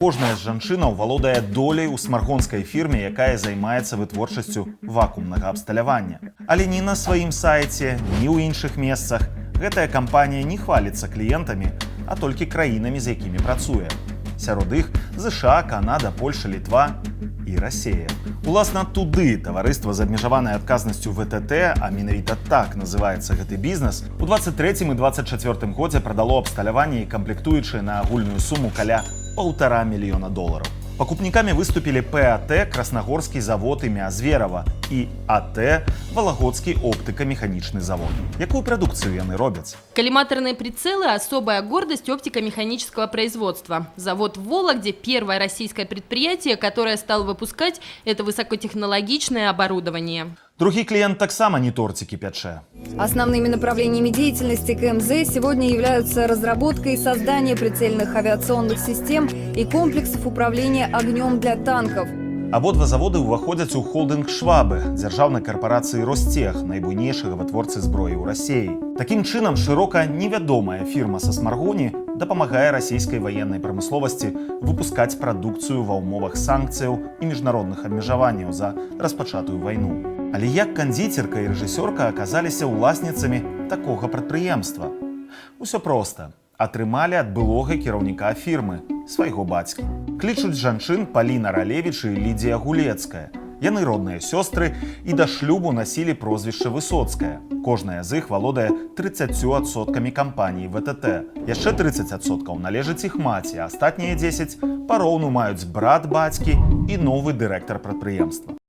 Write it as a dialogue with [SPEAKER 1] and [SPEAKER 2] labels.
[SPEAKER 1] Кожная з жанчынаў валодае доляй у смаргонскай фірме, якая займаецца вытворчасцю вакуумнага абсталявання. Але ні на сваім сайце, ні ў іншых месцах гэтая кампанія не хваліцца кліентамі, а толькі краінамі, з якімі працуе. Сярод іх ЗША, Канада, Польша, Літва і Расія. Уласна туды таварыства з абмежаванай адказнасцю ВТТ, а менавіта так называецца гэты бізнес, у 23 і 24 годзе прадало абсталяванне і камплектуючыя на агульную суму каля $1,5 мільёна. Пакупнікамі выступілі ПАТ Краснагорскі завод імя Зверава і АТ Валагодскі оптыка-механічны завод. Якую прадукцыю яны робяць?
[SPEAKER 2] Коллиматорные прицелы – особая гордость оптико-механического производства. Завод в Вологде – первое российское предприятие, которое стало выпускать это высокотехнологичное оборудование.
[SPEAKER 1] Другі клієнт таксама не тортики пячэ.
[SPEAKER 3] Основными направлениями деятельности КМЗ сегодня являются разработка и создание прицельных авиационных систем и комплексов управления огнем для танков.
[SPEAKER 1] Абодва заводы ўваходзяць у холдынг Швабы, дзяржаўнай карпорацыі Ростех, найбуйнейшага вытворцы зброі ў Расіі. Такім чынам, шырока невядомая фірма са Смаргоні дапамагае расійскай ваеннай прамысловасці выпускаць прадукцыю ва ўмовах санкцыяў і міжнародных абмежаванняў за распачатую вайну. Але як кандзіцерка і рэжысёрка аказаліся ўласніцамі такога прадпрыемства? Усё проста. Атрымалі ад былога кіраўніка фірмы, свайго бацькі. Клічуць жанчын Паліна Ралевіч і Лідія Гулецкая. Яны родныя сёстры і да шлюбу насілі прозвішча Высоцкая. Кожная з іх валодае 30% кампаніі ВТТ. Яшчэ 30% належыць іх маці, а астатнія 10% пароўну маюць брат бацькі і новы дырэктар прадпрыемства.